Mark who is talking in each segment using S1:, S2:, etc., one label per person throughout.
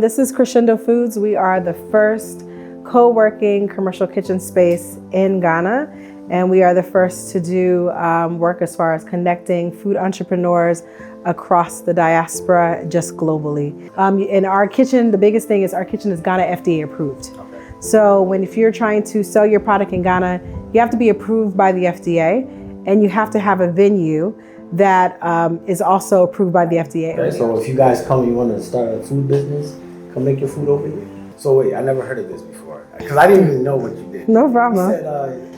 S1: This is Crescendo Foods. We are the first co-working commercial kitchen space in Ghana, and we are the first to do work as far as connecting food entrepreneurs across the diaspora, just globally. In our kitchen, the biggest thing is our kitchen is Ghana FDA approved. Okay. So if you're trying to sell your product in Ghana, you have to be approved by the FDA, and you have to have a venue that is also approved by the FDA.
S2: Okay, so if you guys come and you want to start a food business, come make your food over here. So wait, I never heard of this before, because I didn't even know what you did.
S1: No problem.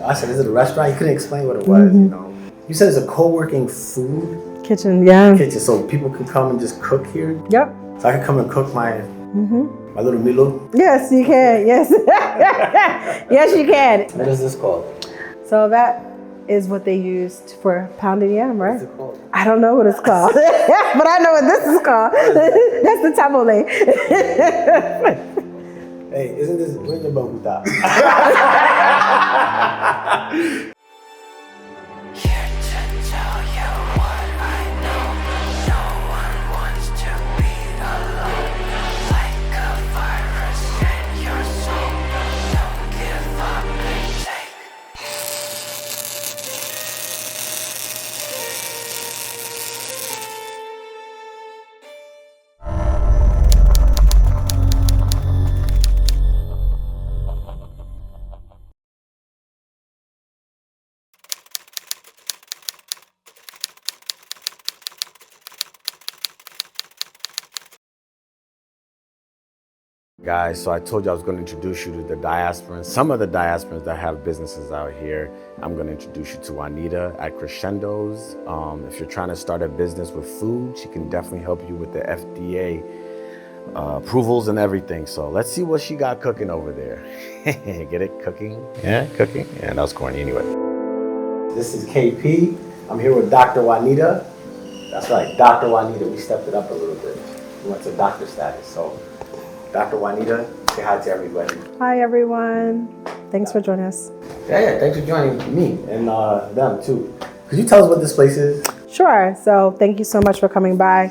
S2: I said, is it a restaurant? You couldn't explain what it was, you know. You said it's a co-working food
S1: kitchen, yeah.
S2: Kitchen, so people can come and just cook here?
S1: Yep.
S2: So I can come and cook my little Milo?
S1: Yes, you can, yes. Yes, you can.
S2: What is this called?
S1: So that is what they used for pounded yam, right?
S2: What's it called?
S1: I don't know what it's called, but I know what this is called. That's the tabole.
S2: Hey, isn't this, where's the babuta? Guys, so I told you I was going to introduce you to the Diasporan, some of the Diasporans that have businesses out here. I'm going to introduce you to Wanida at Crescendo's. If you're trying to start a business with food, she can definitely help you with the FDA approvals and everything. So let's see what she got cooking over there. Get it? Cooking? Yeah, cooking? Yeah, that was corny anyway. This is KP. I'm here with Dr. Wanida. That's right, Dr. Wanida. We stepped it up a little bit. We went to doctor status. So Dr. Wanida, say hi to everybody.
S1: Hi, everyone. Thanks for joining us.
S2: Yeah, thanks for joining me and them too. Could you tell us what this place is?
S1: Sure. So thank you so much for coming by.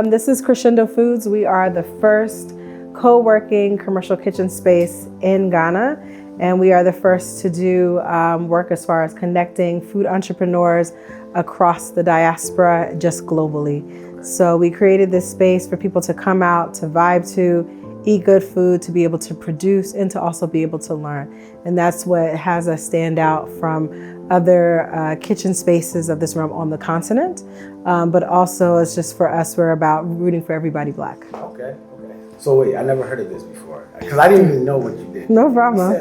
S1: This is Crescendo Foods. We are the first co-working commercial kitchen space in Ghana, and we are the first to do work as far as connecting food entrepreneurs across the diaspora, just globally. So we created this space for people to come out, to vibe to, eat good food, to be able to produce, and to also be able to learn. And that's what has us stand out from other kitchen spaces of this realm on the continent. But also it's just for us, we're about rooting for everybody Black.
S2: Okay. So wait, I never heard of this before, because I didn't even know what you did.
S1: No problem.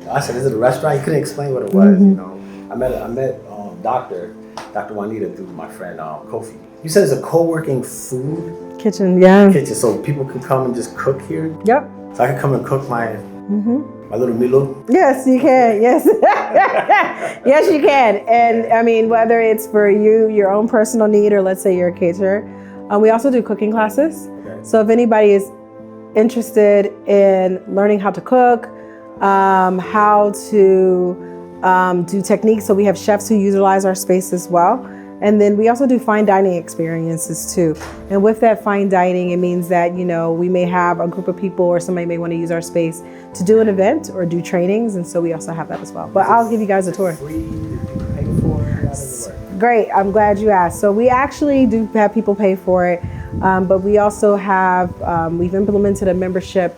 S2: I said, is it a restaurant? You couldn't explain what it was, you know. I met Dr. Wanida through my friend Kofi. You said it's a co-working food
S1: kitchen, yeah.
S2: Kitchen, so people can come and just cook here?
S1: Yep.
S2: So I can come and cook my little Milo?
S1: Yes, you can, yes. Yes, you can. And I mean, whether it's for you, your own personal need, or let's say you're a caterer. We also do cooking classes. Okay. So if anybody is interested in learning how to cook, how to do techniques, so we have chefs who utilize our space as well. And then we also do fine dining experiences too. And with that fine dining, it means that, you know, we may have a group of people or somebody may want to use our space to do an event or do trainings. And so we also have that as well. But I'll give you guys a tour.
S2: Free? Do people pay for it? How does it work?
S1: Great, I'm glad you asked. So we actually do have people pay for it, but we also have, we've implemented a membership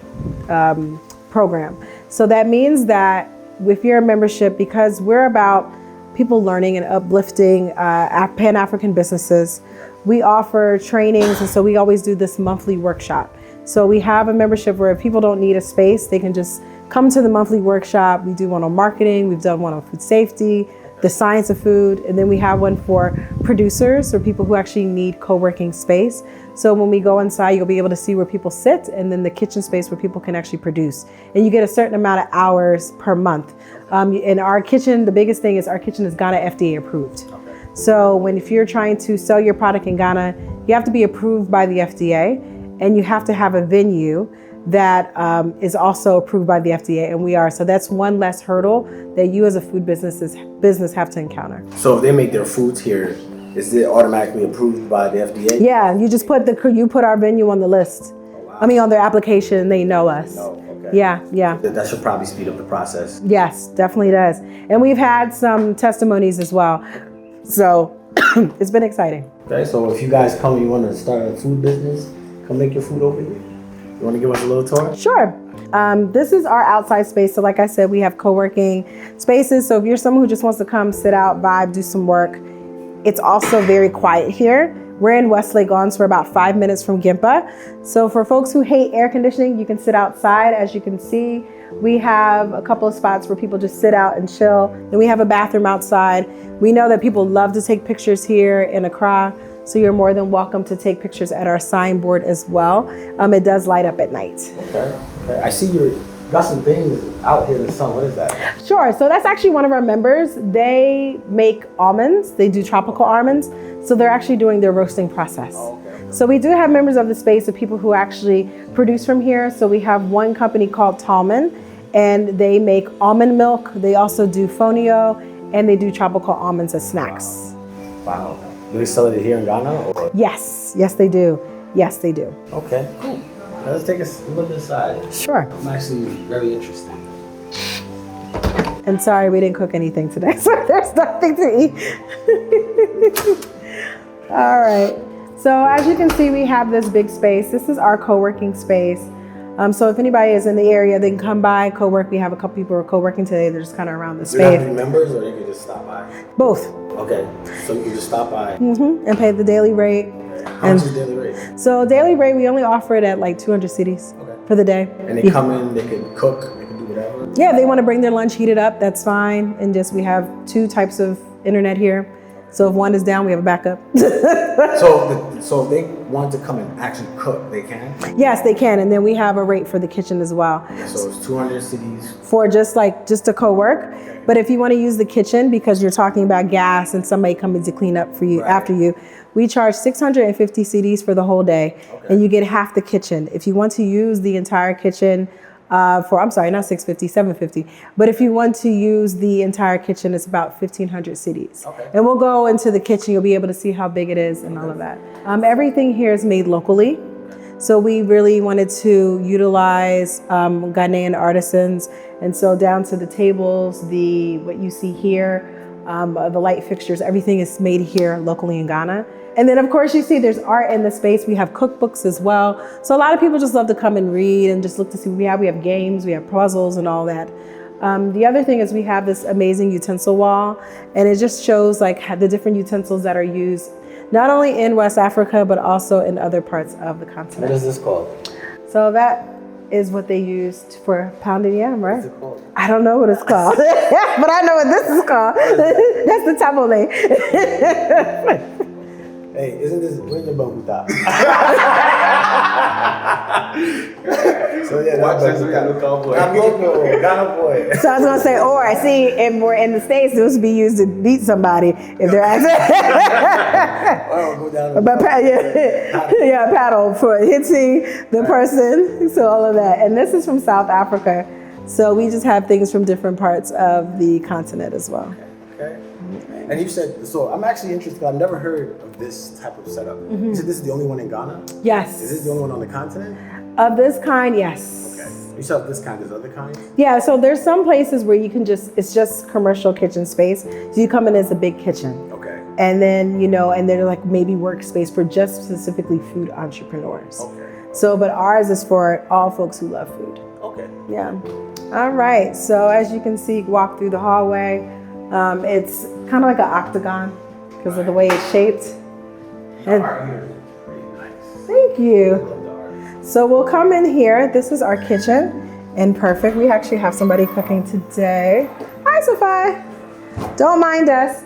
S1: program. So that means that if you're a membership, because we're about people learning and uplifting Pan-African businesses, we offer trainings, and so we always do this monthly workshop. So we have a membership where if people don't need a space, they can just come to the monthly workshop. We do one on marketing, we've done one on food safety, the science of food, and then we have one for producers or people who actually need co-working space. So when we go inside, you'll be able to see where people sit, and then the kitchen space where people can actually produce. And you get a certain amount of hours per month. In our kitchen, the biggest thing is our kitchen is Ghana FDA approved. Okay. So if you're trying to sell your product in Ghana, you have to be approved by the FDA, and you have to have a venue that is also approved by the FDA, and we are. So that's one less hurdle that you as a food business have to encounter.
S2: So if they make their foods here, is it automatically approved by the FDA?
S1: Yeah, you just put our venue on the list.
S2: Oh, wow.
S1: I mean, on their application, they know us.
S2: No, okay.
S1: Yeah, yeah.
S2: That should probably speed up the process.
S1: Yes, definitely does. And we've had some testimonies as well. So it's been exciting.
S2: Okay, so if you guys come and you want to start a food business, come make your food over here. You want to give us a little tour?
S1: Sure. This is our outside space. So like I said, we have co-working spaces. So if you're someone who just wants to come, sit out, vibe, do some work, it's also very quiet here. We're in Westlake Gardens. We're about 5 minutes from Gimpa. So for folks who hate air conditioning, you can sit outside. As you can see, we have a couple of spots where people just sit out and chill. Then we have a bathroom outside. We know that people love to take pictures here in Accra. So you're more than welcome to take pictures at our signboard as well. It does light up at night.
S2: Okay. I see you got some things out here in the sun. What is that?
S1: Sure. So that's actually one of our members. They make almonds. They do tropical almonds. So they're actually doing their roasting process.
S2: Oh, okay.
S1: So we do have members of the space of people who actually produce from here. So we have one company called Talman, and they make almond milk. They also do fonio, and they do tropical almonds as snacks.
S2: Wow. Do they sell it here in Ghana? Or?
S1: Yes, yes they do. Yes, they do.
S2: Okay, cool. Let's take a look inside.
S1: Sure.
S2: I'm actually very interested.
S1: And sorry, we didn't cook anything today, so there's nothing to eat. All right. So as you can see, we have this big space. This is our co-working space. So if anybody is in the area, they can come by, co-work. We have a couple people who are co-working today. They're just kind of around the space.
S2: Do you have to be members, or you can just stop by?
S1: Both.
S2: Okay, so you can just stop by.
S1: And pay the daily rate.
S2: Okay. How much is daily rate?
S1: So daily rate, we only offer it at like 200 cedis for the day.
S2: And they come in, they can cook, they can do whatever?
S1: Yeah, they want to bring their lunch, heat it up, that's fine. And just, we have 2 types of internet here. So if one is down, we have a backup.
S2: So if they want to come and actually cook, they can?
S1: Yes, they can. And then we have a rate for the kitchen as well.
S2: So it's 200 cities?
S1: For just to co-work. Okay. But if you want to use the kitchen, because you're talking about gas and somebody coming to clean up for you after you, we charge 650 cedis for the whole day. Okay. And you get half the kitchen. If you want to use the entire kitchen, I'm sorry, not 650, 750. But if you want to use the entire kitchen, it's about 1,500 cedis. Okay. And we'll go into the kitchen. You'll be able to see how big it is and all of that. Everything here is made locally. So we really wanted to utilize Ghanaian artisans. And so down to the tables, what you see here, the light fixtures, everything is made here locally in Ghana. And then of course you see there's art in the space. We have cookbooks as well. So a lot of people just love to come and read and just look to see what we have. We have games, we have puzzles and all that. The other thing is we have this amazing utensil wall, and it just shows like the different utensils that are used not only in West Africa, but also in other parts of the continent.
S2: What is this called?
S1: So that is what they used for pounded yam, right?
S2: What's it called?
S1: I don't know what it's called, but I know what this is called. That's the tabole.
S2: Hey, isn't this, where's the Babuta? So yeah, that's Ghana boy. Ghana boy.
S1: So I was gonna say, or I see if we're in the States, this would be used to beat somebody if they're paddle for hitting the person. So all of that. And this is from South Africa. So we just have things from different parts of the continent as well.
S2: Okay. And you said, so I'm actually interested, I've never heard of this type of setup. You said this is the only one in Ghana?
S1: Yes.
S2: Is this the only one on the continent?
S1: Of this kind, yes.
S2: Okay. You said this kind, there's other kinds?
S1: Yeah, so there's some places where you can it's just commercial kitchen space. So you come in as a big kitchen.
S2: Okay.
S1: And then, and they're like maybe workspace for just specifically food entrepreneurs. Okay. So, but ours is for all folks who love food.
S2: Okay.
S1: Yeah. All right, so as you can see, walk through the hallway. It's kind of like an octagon because of the way it's shaped. And
S2: art here is pretty nice.
S1: Thank you. So we'll come in here. This is our kitchen, and perfect. We actually have somebody cooking today. Hi, Sophie. Don't mind us.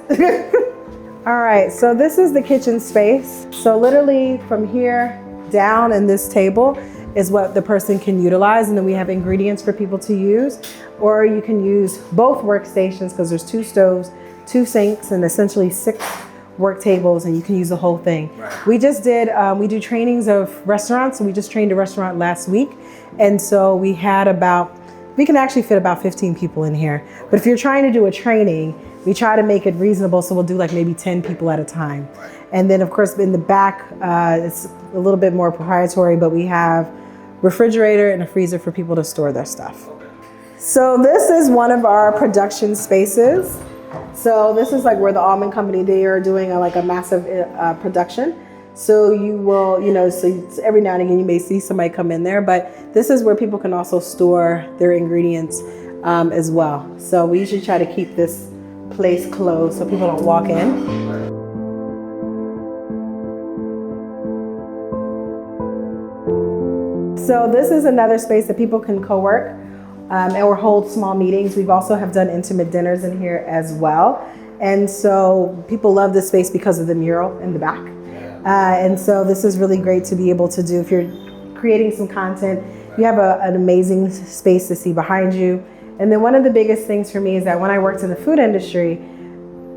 S1: All right, so this is the kitchen space. So literally from here down in this table is what the person can utilize, and then we have ingredients for people to use. Or you can use both workstations because there's 2 stoves, 2 sinks, and essentially 6 work tables, and you can use the whole thing. Right. We just did, we do trainings of restaurants. So we just trained a restaurant last week. And so we can actually fit about 15 people in here. But if you're trying to do a training, we try to make it reasonable. So we'll do like maybe 10 people at a time. Right. And then of course in the back, it's a little bit more proprietary, but we have refrigerator and a freezer for people to store their stuff. So this is one of our production spaces. So this is like where the almond company, they are doing like a massive production. So you will, so every now and again you may see somebody come in there, but this is where people can also store their ingredients as well. So we usually try to keep this place closed so people don't walk in. So this is another space that people can co-work or hold small meetings. We've also have done intimate dinners in here as well. And so people love this space because of the mural in the back. And so this is really great to be able to do. If you're creating some content, you have an amazing space to see behind you. And then one of the biggest things for me is that when I worked in the food industry,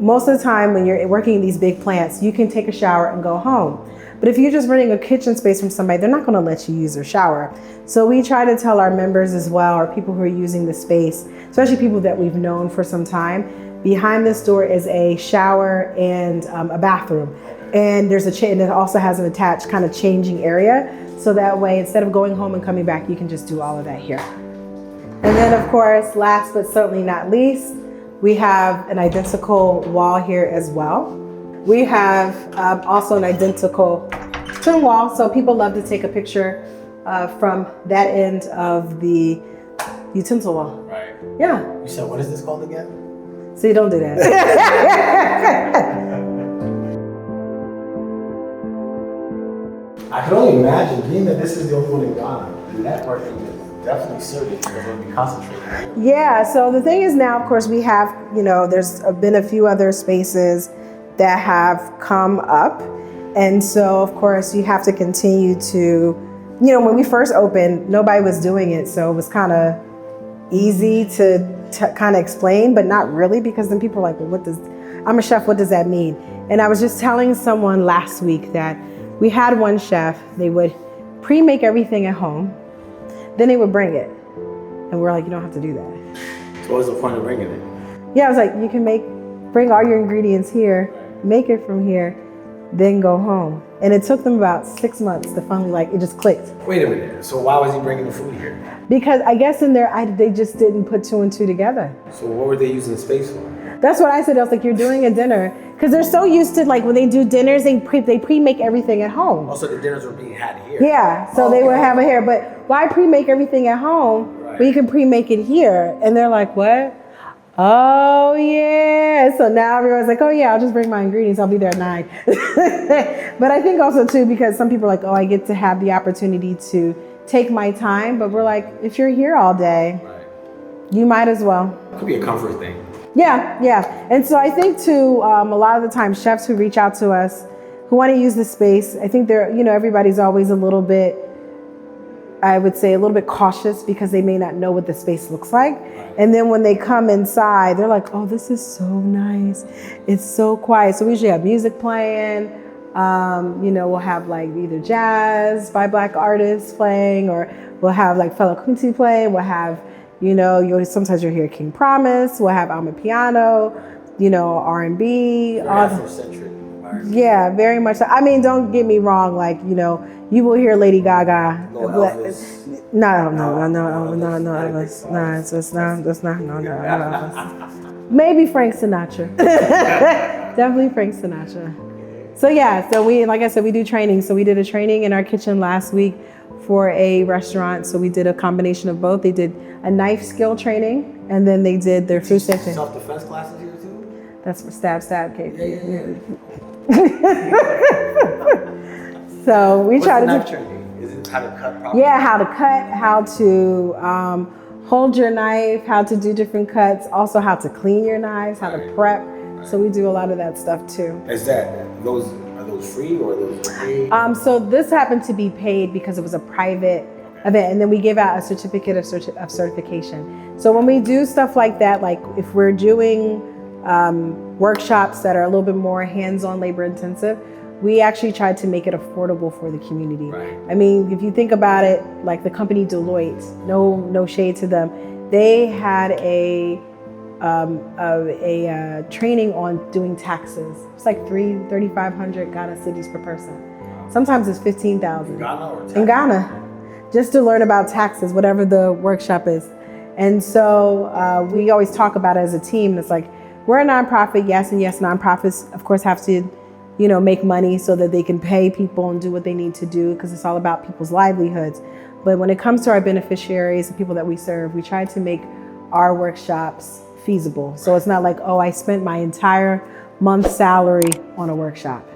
S1: most of the time when you're working in these big plants, you can take a shower and go home. But if you're just renting a kitchen space from somebody, they're not going to let you use their shower. So we try to tell our members as well, or people who are using the space, especially people that we've known for some time, behind this door is a shower and a bathroom. And there's and it also has an attached kind of changing area. So that way, instead of going home and coming back, you can just do all of that here. And then of course, last but certainly not least, we have an identical wall here as well. We have also an identical trim wall. So people love to take a picture from that end of the utensil wall. Right. Yeah.
S3: You said, what is this called again?
S1: So you don't do that.
S3: I can only imagine, being that this is the only one in Ghana, the networking is definitely serious because we'll be concentrating.
S1: Yeah, so the thing is now, of course, we have, there's been a few other spaces that have come up. And so, of course, you have to continue to, when we first opened, nobody was doing it. So it was kind of easy to kind of explain, but not really, because then people are like, well, I'm a chef, what does that mean? And I was just telling someone last week that we had one chef, they would pre-make everything at home, then they would bring it. And we're like, you don't have to do that.
S3: So what was the point of bringing it?
S1: Yeah, I was like, you can bring all your ingredients here, make it from here, then go home. And it took them about 6 months to finally, it just clicked.
S3: Wait a minute, so why was he bringing the food here?
S1: Because I guess in there, they just didn't put 2 and 2 together.
S3: So what were they using the space for?
S1: That's what I said. I was like, you're doing a dinner. Because they're so used to, when they do dinners, they pre-make everything at home.
S3: Also, the dinners were being had here.
S1: Yeah, so they would have it here. But why pre-make everything at home when you can pre-make it here? And they're like, what? Oh, yeah. So now everyone's like, oh, yeah, I'll just bring my ingredients. I'll be there at 9. But I think also, too, because some people are like, oh, I get to have the opportunity to take my time. But we're like, if you're here all day, you might as well.
S3: It could be a comfort thing.
S1: Yeah. And so I think, too, a lot of the time, chefs who reach out to us, who want to use the space, I think everybody's always a little bit, I would say, a little bit cautious because they may not know what the space looks like. And then when they come inside, they're like, oh, this is so nice. It's so quiet. So we usually have music playing. We'll have either jazz by Black artists playing, or we'll have Fela Kuti playing. We'll have, sometimes you'll hear King Promise. We'll have Amapiano, R&B.
S3: Afrocentric.
S1: Yeah, very much so. I mean, don't get me wrong. You will hear Lady Gaga.
S3: No Elvis.
S1: No. Maybe Frank Sinatra. Definitely Frank Sinatra. So yeah, so we do training. So we did a training in our kitchen last week for a restaurant. So we did a combination of both. They did a knife skill training, and then they did their food safety.
S3: Self-defense classes here too?
S1: That's for stab, Kate.
S3: Yeah.
S1: So we try to do
S3: knife training? Is it how to cut properly?
S1: Yeah, how to cut, how to hold your knife, how to do different cuts, also how to clean your knives, how to prep. So we do a lot of that stuff too.
S3: Are those free or are those paid?
S1: So this happened to be paid because it was a private event, and then we give out a certificate of certification. So when we do stuff like that, if we're doing workshops that are a little bit more hands-on, labor intensive, we actually tried to make it affordable for the community.
S3: Right.
S1: I mean, if you think about it, the company Deloitte, no shade to them, they had a training on doing taxes. It's like 3,500 Ghana cedis per person. Sometimes it's 15,000.
S3: In Ghana or tax?
S1: In Ghana. just to learn about taxes, whatever the workshop is. And so we always talk about it as a team. It's like, we're a nonprofit, yes, and yes, nonprofits, of course, have to, make money so that they can pay people and do what they need to do, because it's all about people's livelihoods. But when it comes to our beneficiaries, the people that we serve, we try to make our workshops feasible. So it's not like, oh, I spent my entire month's salary on a workshop.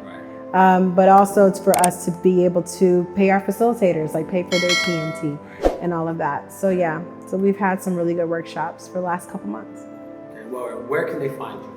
S1: But also it's for us to be able to pay our facilitators, like pay for their TNT and all of that. So yeah, so we've had some really good workshops for the last couple months.
S3: Okay, well, where can they find you?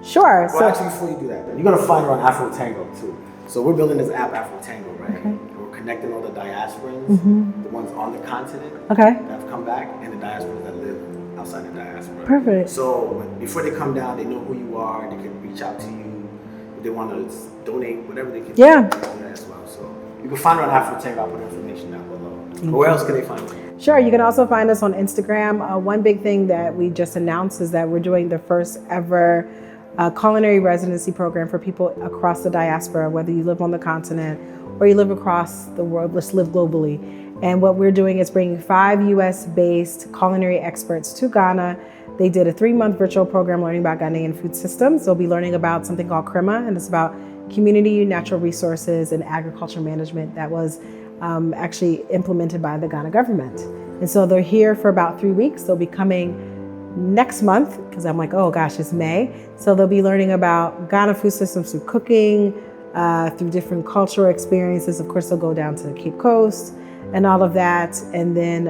S1: Sure.
S3: Well, actually, before you do that, you're gonna find her on Afro Tango too. So we're building this app, Afro Tango, right? Okay. We're connecting all the diasporans, the ones on the continent that have come back, and the diasporans that live outside the diaspora.
S1: Perfect.
S3: So before they come down, they know who you are. They can reach out to you. If they want to donate, whatever they can do that as well. So you can find her on Afro Tango. I'll put information down below. But where else can they find you?
S1: Sure, you can also find us on Instagram. One big thing that we just announced is that we're doing the first ever culinary residency program for people across the diaspora, whether you live on the continent or you live across the world, let's live globally. And what we're doing is bringing 5 US-based culinary experts to Ghana. They did a 3-month virtual program learning about Ghanaian food systems. They'll be learning about something called CREMA, and it's about community, natural resources, and agriculture management that was actually implemented by the Ghana government. And so they're here for about 3 weeks. They'll be coming next month, because I'm like, oh gosh, it's May. So they'll be learning about Ghana food systems through cooking, through different cultural experiences. Of course, they'll go down to the Cape Coast and all of that. And then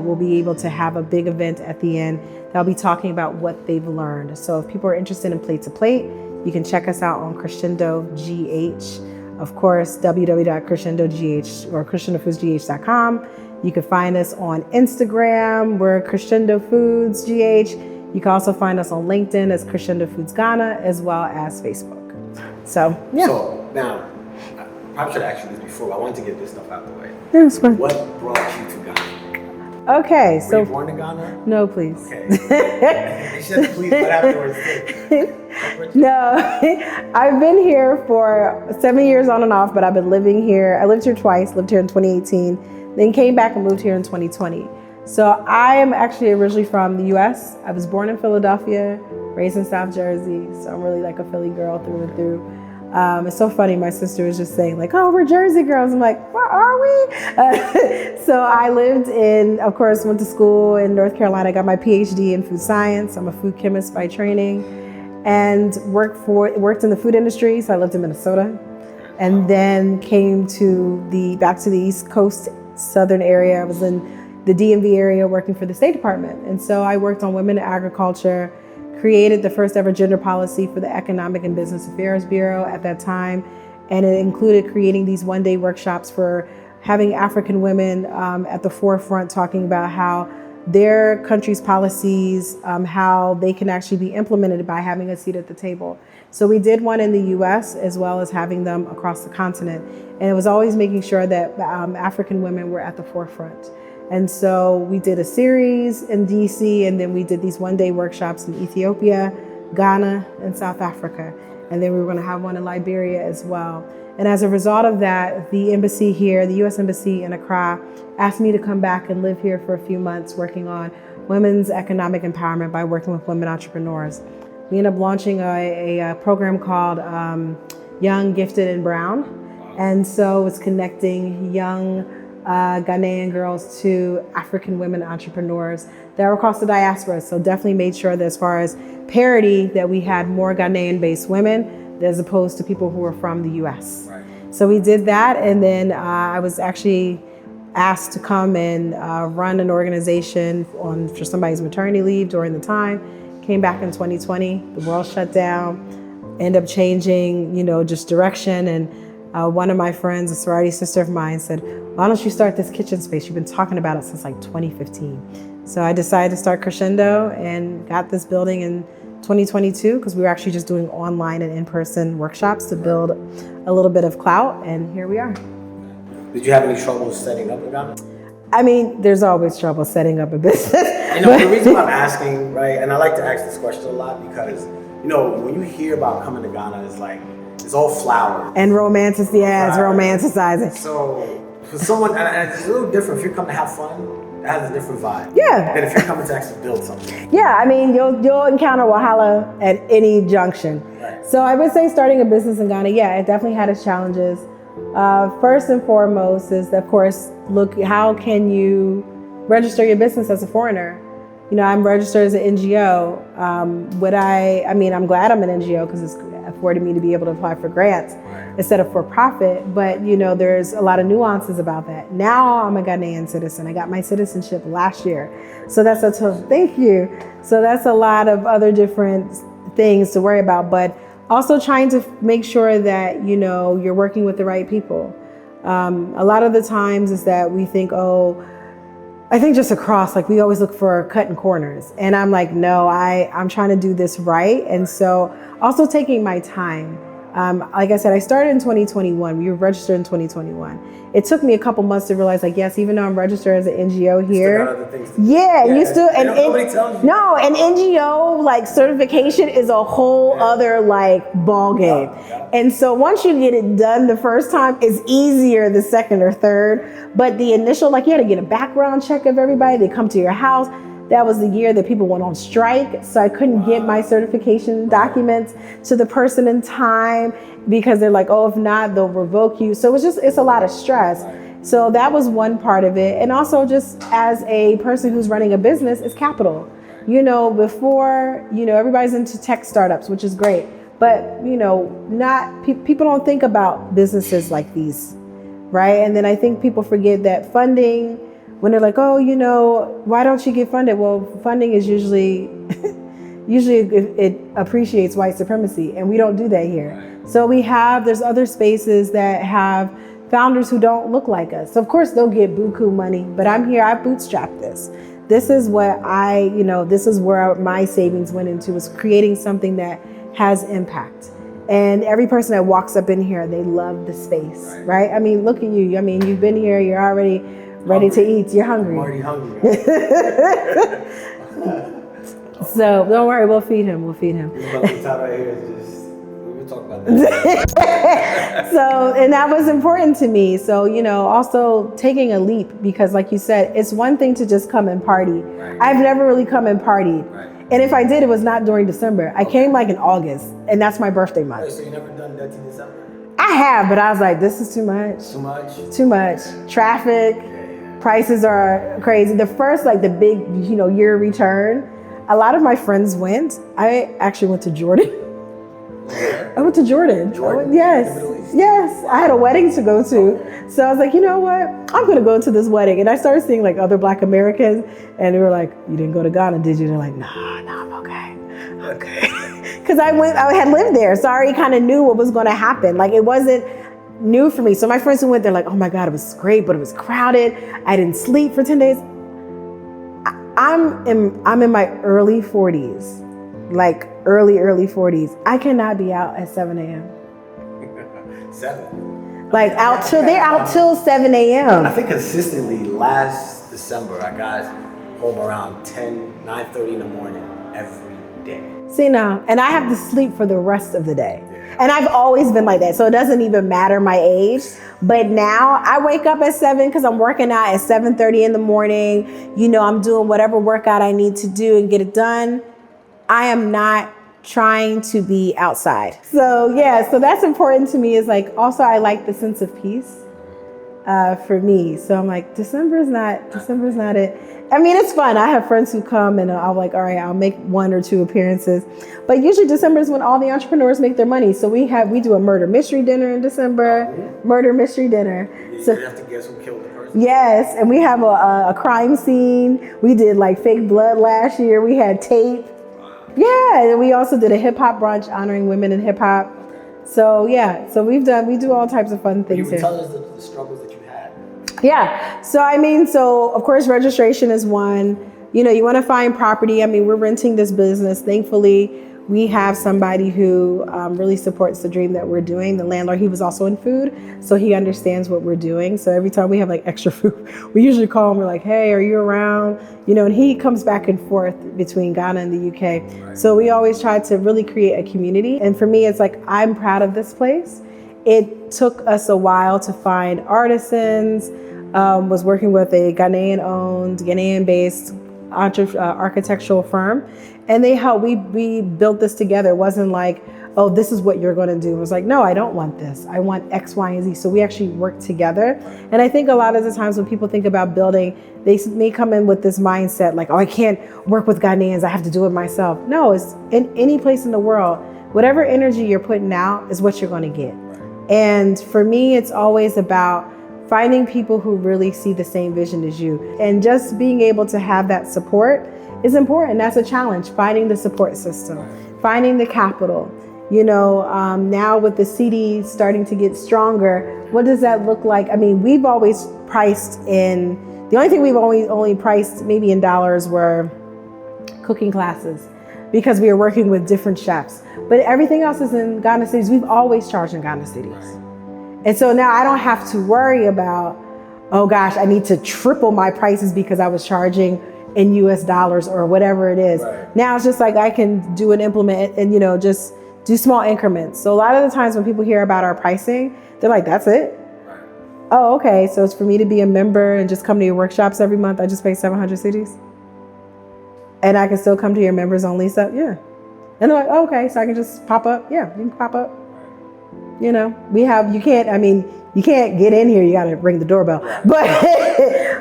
S1: we'll be able to have a big event at the end. They'll be talking about what they've learned. So if people are interested in Plate to Plate, you can check us out on Crescendo GH. Of course, www.crescendogh or crescendofoodsgh.com. You can find us on Instagram, we're Crescendo Foods GH. You can also find us on LinkedIn as Crescendo Foods Ghana, as well as Facebook. So, yeah.
S3: So now, I probably should have asked you this before, but I wanted to get this stuff out the way.
S1: Yeah, it's fine.
S3: What brought you to Ghana?
S1: Okay,
S3: Were you born in Ghana?
S1: No, please.
S3: Okay. You said please, but afterwards.
S1: No, I've been here for 7 years on and off, but I've been living here. I lived here twice, lived here in 2018. Then came back and moved here in 2020. So I am actually originally from the US. I was born in Philadelphia, raised in South Jersey. So I'm really like a Philly girl through and through. It's so funny, my sister was just saying like, oh, we're Jersey girls. I'm like, what are we? So I lived in, of course, went to school in North Carolina. I got my PhD in food science. I'm a food chemist by training, and worked in the food industry. So I lived in Minnesota, and then came back to the East Coast, Southern area. I was in the DMV area working for the State Department. And so I worked on women in agriculture, created the first ever gender policy for the Economic and Business Affairs Bureau at that time. And it included creating these one-day workshops for having African women at the forefront, talking about how their country's policies, how they can actually be implemented by having a seat at the table. So we did one in the US as well as having them across the continent. And it was always making sure that African women were at the forefront. And so we did a series in DC, and then we did these one-day workshops in Ethiopia, Ghana, and South Africa. And then we were going to have one in Liberia as well. And as a result of that, the embassy here, the US Embassy in Accra, asked me to come back and live here for a few months working on women's economic empowerment by working with women entrepreneurs. We ended up launching a program called Young, Gifted, and Brown. And so it's connecting young Ghanaian girls to African women entrepreneurs that are across the diaspora. So definitely made sure that as far as parity, that we had more Ghanaian-based women as opposed to people who were from the US. Right. So we did that, and then I was actually asked to come and run an organization for somebody's maternity leave during the time. Came back in 2020, the world shut down, ended up changing, just direction. And one of my friends, a sorority sister of mine, said, why don't you start this kitchen space? You've been talking about it since like 2015. So I decided to start Crescendo and got this building in 2022 because we were actually just doing online and in-person workshops to build a little bit of clout, and here we are.
S3: Did you have any trouble setting up a Ghana?
S1: I mean, there's always trouble setting up a business.
S3: The reason I'm asking, right, and I like to ask this question a lot because, when you hear about coming to Ghana, it's like, it's all flowers.
S1: And it's romanticizing.
S3: So For someone, and it's a little different. If you're coming to have fun, it has a different vibe.
S1: Yeah.
S3: Than if you're coming to actually build something.
S1: Yeah, I mean, you'll encounter Wahala at any junction.
S3: Right.
S1: So I would say starting a business in Ghana, yeah, it definitely had its challenges. First and foremost is, of course, look, how can you register your business as a foreigner? You know, I'm registered as an NGO. I'm glad I'm an NGO because it's afforded me to be able to apply for grants instead of for profit. But, you know, there's a lot of nuances about that. Now I'm a Ghanaian citizen. I got my citizenship last year. So thank you. So that's a lot of other different things to worry about, but also trying to make sure that, you know, you're working with the right people. A lot of the times is that we think, I think just across, like we always look for cutting corners. And I'm like, no, I'm trying to do this right. And so also taking my time. Like I said, I started in 2021. We were registered in 2021. It took me a couple months to realize, like, yes, even though I'm registered as an NGO here, you still,
S3: nobody tells you.
S1: No, an NGO like certification is a whole other like ball game. And so once you get it done the first time, it's easier the second or third. But the initial, like, you had to get a background check of everybody. They come to your house. That was the year that people went on strike. So I couldn't get my certification documents to the person in time because they're like, if not, they'll revoke you. So it's a lot of stress. So that was one part of it. And also just as a person who's running a business, it's capital. You know, before, you know, everybody's into tech startups, which is great. But, you know, people don't think about businesses like these, right? And then I think people forget that funding, when they're like, you know, why don't you get funded? Well, funding is usually it appreciates white supremacy, and we don't do that here. Right. So there's other spaces that have founders who don't look like us. So of course they'll get buku money, but I'm here, I bootstrapped this. This is what this is where my savings went into, was creating something that has impact. And every person that walks up in here, they love the space, right? I mean, look at you. I mean, you've been here, you're already ready to eat. You're hungry.
S3: I'm already hungry.
S1: So don't worry, we'll feed him. We'll
S3: talk about that.
S1: So, and that was important to me. So, you know, also taking a leap, because like you said, it's one thing to just come and party. Right. I've never really come and partied. Right. And if I did, it was not during December. I came like in August, and that's my birthday month.
S3: So you never done that in December?
S1: I have, but I was like, this is too much.
S3: Too much?
S1: Too much. Traffic, prices are crazy. The first, like the big, you know, year return, a lot of my friends went. I actually went to Jordan. I went to Jordan. Yes. I had a wedding to go to. So I was like, you know what? I'm going to go to this wedding. And I started seeing like other Black Americans, and they were like, you didn't go to Ghana, did you? They're like, no, I'm okay. Because I had lived there. So I already kind of knew what was going to happen. Like, it wasn't new for me. So my friends who went, they're like, oh my God, it was great, but it was crowded. I didn't sleep for 10 days. I'm in my early 40s, like early 40s. I cannot be out at 7 a.m.
S3: 7?
S1: Like they're out till 7 a.m.
S3: I think consistently last December, I got home around 9:30 in the morning every day.
S1: See now, and I have to sleep for the rest of the day. And I've always been like that, so it doesn't even matter my age. But now I wake up at 7 because I'm working out at 7:30 in the morning. You know, I'm doing whatever workout I need to do and get it done. I am not trying to be outside. So yeah, so that's important to me. Is like, also I like the sense of peace for me. So I'm like, December's not it. I mean, it's fun. I have friends who come and I'm like, all right, I'll make 1 or 2 appearances. But usually December is when all the entrepreneurs make their money. So we do a murder mystery dinner in December. Murder mystery dinner.
S3: So you have to guess who killed the person.
S1: Yes, and we have a crime scene. We did like fake blood last year. We had tape. Yeah, and we also did a hip hop brunch honoring women in hip hop. So yeah, so we do all types of fun things here.
S3: Tell us the struggles that you had.
S1: Yeah, so of course registration is one. You know, you want to find property. I mean, we're renting this business. Thankfully, we have somebody who really supports the dream that we're doing. The landlord, he was also in food, so he understands what we're doing. So every time we have like extra food, we usually call him. We're like, hey, are you around? You know, and he comes back and forth between Ghana and the UK. Right. So we always try to really create a community. And for me, it's like, I'm proud of this place. it took us a while to find artisans. Was working with a Ghanaian-owned, Ghanaian-based architectural firm, and they helped. We built this together. It wasn't like, oh, this is what you're going to do. It was like, no, I don't want this. I want X, Y, and Z. So we actually worked together. And I think a lot of the times when people think about building, they may come in with this mindset like, oh, I can't work with Ghanaians. I have to do it myself. No, it's in any place in the world. Whatever energy you're putting out is what you're going to get. And for me, it's always about finding people who really see the same vision as you. And just being able to have that support is important. That's a challenge, finding the support system, finding the capital. Now with the CD starting to get stronger, what does that look like? I mean, we've always priced in, the only thing we've only priced maybe in dollars were cooking classes, because we are working with different chefs. But everything else is in Ghana cities. We've always charged in Ghana cities. And so now I don't have to worry about, oh gosh, I need to triple my prices because I was charging in US dollars or whatever it is. Right. Now it's just like I can do an implement and, just do small increments. So a lot of the times when people hear about our pricing, they're like, that's it? Right. Oh, okay. So it's for me to be a member and just come to your workshops every month. I just pay 700 cedis. And I can still come to your members only stuff. Yeah. And they're like, oh, okay. So I can just pop up. Yeah, you can pop up. You can't get in here. You got to ring the doorbell. But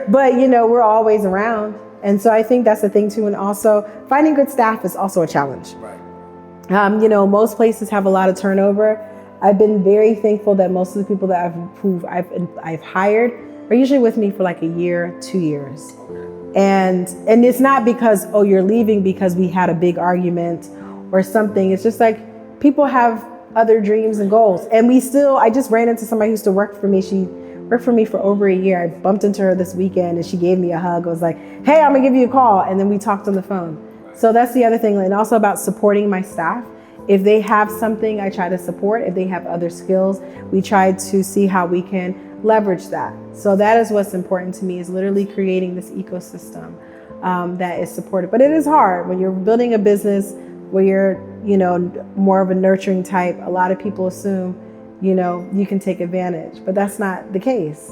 S1: we're always around. And so I think that's the thing too. And also finding good staff is also a challenge. Right. Most places have a lot of turnover. I've been very thankful that most of the people that I've hired are usually with me for like a year, 2 years. Okay. And it's not because, oh, you're leaving because we had a big argument or something. It's just like people have other dreams and goals. And I just ran into somebody who used to work for me. She worked for me for over a year. I bumped into her this weekend and she gave me a hug. I was like, hey, I'm gonna give you a call. And then we talked on the phone. So that's the other thing. And also about supporting my staff. If they have something, I try to support. If they have other skills, we try to see how we can leverage that. So that is what's important to me, is literally creating this ecosystem that is supported. But it is hard when you're building a business where you're, more of a nurturing type. A lot of people assume, you can take advantage, but that's not the case.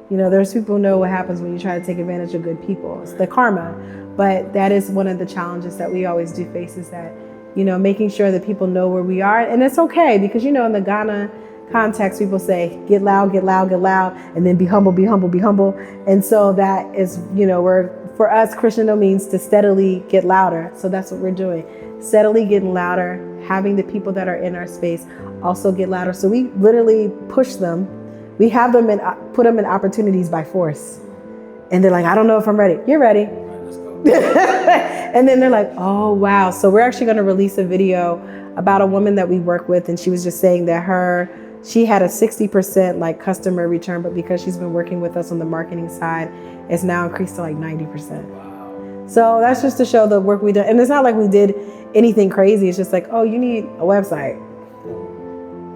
S1: There's people who know what happens when you try to take advantage of good people. It's the karma. But that is one of the challenges that we always do face, is that, making sure that people know where we are. And it's okay, because, in the Ghana context, people say, get loud, get loud, get loud, and then be humble, be humble, be humble. And so that is, for us, Crescendo means to steadily get louder. So that's what we're doing. Steadily getting louder, having the people that are in our space also get louder. So we literally push them. We have them and put them in opportunities by force. And they're like, I don't know if I'm ready. You're ready. And then they're like, oh, wow. So we're actually going to release a video about a woman that we work with. And she was just saying that she had a 60% customer return, but because she's been working with us on the marketing side, it's now increased to 90%. Wow. So that's just to show the work we did. And it's not like we did anything crazy. It's just like, oh, you need a website.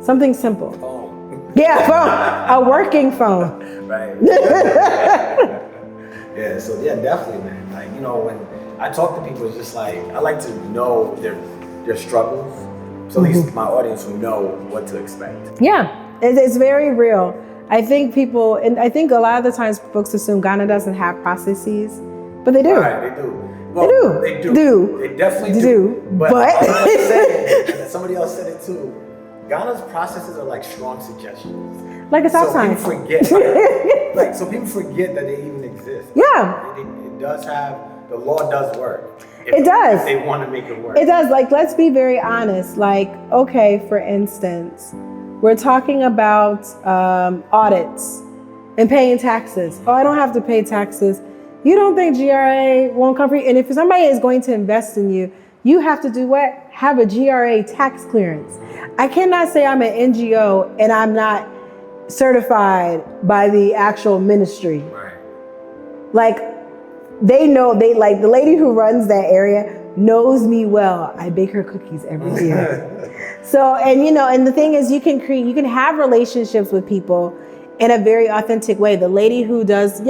S1: Something simple. Phone. Yeah, phone. A working phone. Right.
S3: Yeah, so definitely, man. When I talk to people, it's just I like to know their struggles, so at least my audience will know what to expect.
S1: Yeah, it's very real. I think people, and I think a lot of the times folks assume Ghana doesn't have processes, but they do.
S3: Right, they do. Well, they do. They definitely do. But somebody else said it too. Ghana's processes are like strong suggestions.
S1: Like a stop sign.
S3: So people forget. So people forget that they even exist.
S1: Yeah.
S3: It does have, the law does work.
S1: It does.
S3: If they want to make it work.
S1: It does. Let's be very honest. Okay, for instance, we're talking about audits and paying taxes. Oh, I don't have to pay taxes. You don't think GRA won't come for you? And if somebody is going to invest in you, you have to do what? Have a GRA tax clearance. I cannot say I'm an NGO and I'm not certified by the actual ministry. Right. They know, the lady who runs that area knows me well. I bake her cookies every year. So, and the thing is, you can have relationships with people in a very authentic way. The lady who does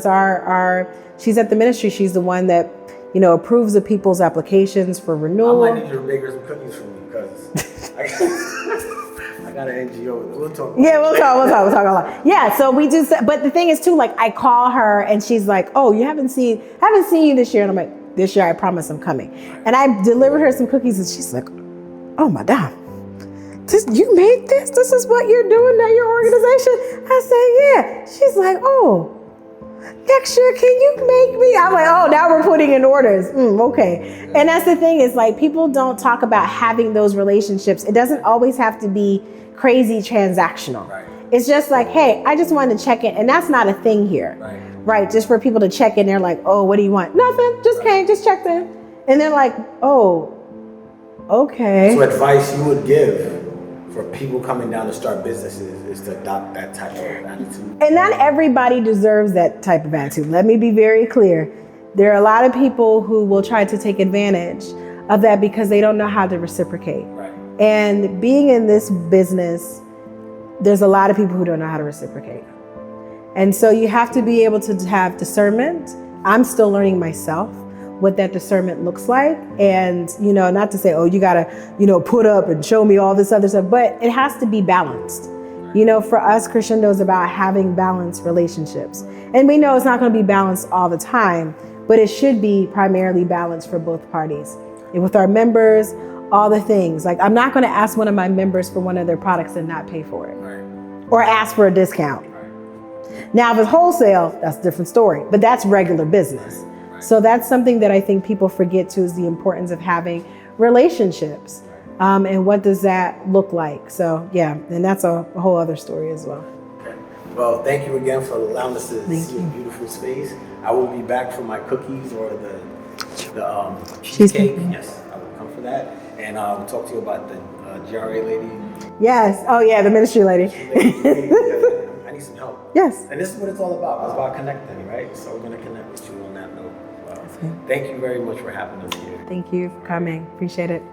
S1: our she's at the ministry. She's the one that, approves of people's applications for renewal.
S3: I might need you to bake her some cookies for me, because I I got an NGO. We'll talk.
S1: Yeah, we'll talk a lot. Yeah, so we just, but the thing is too, like I call her and she's like, oh, haven't seen you this year. And I'm like, this year I promise I'm coming. And I delivered her some cookies and she's like, oh madame, you made this? This is what you're doing at your organization? I said, yeah. She's like, oh, next year, can you make me? I'm like, oh, now we're putting in orders. Okay. And that's the thing is like, people don't talk about having those relationships. It doesn't always have to be crazy transactional.
S3: Right.
S1: It's just like, hey, I just wanted to check in. And that's not a thing here. Right. Just for people to check in. They're like, oh, what do you want? Nothing. Just came, just checked in. And they're like, oh, okay.
S3: So advice you would give for people coming down to start businesses is to adopt that type of attitude.
S1: And not everybody deserves that type of attitude. Let me be very clear. There are a lot of people who will try to take advantage of that because they don't know how to reciprocate.
S3: Right.
S1: And being in this business, there's a lot of people who don't know how to reciprocate. And so you have to be able to have discernment. I'm still learning myself what that discernment looks like. And, not to say, oh, you gotta, put up and show me all this other stuff, but it has to be balanced. For us, Crescendo is about having balanced relationships. And we know it's not gonna be balanced all the time, but it should be primarily balanced for both parties. And with our members, all the things. Like, I'm not gonna ask one of my members for one of their products and not pay for it.
S3: Right.
S1: Or ask for a discount. Right. Now, if it's wholesale, that's a different story, but that's regular business. So that's something that I think people forget too, is the importance of having relationships. And what does that look like? So yeah, and that's a whole other story as well.
S3: Okay. Well, thank you again for allowing us to see a beautiful space. I will be back for my cookies or the cheesecake. Yes, I will come for that. And we'll talk to you about the GRA lady.
S1: Yes. Oh yeah, the ministry lady.
S3: I need some help.
S1: Yes.
S3: And this is what it's all about. It's about connecting, right? So we're going to connect with you on that note. Thank you very much for having us here.
S1: Thank you for coming. Appreciate it.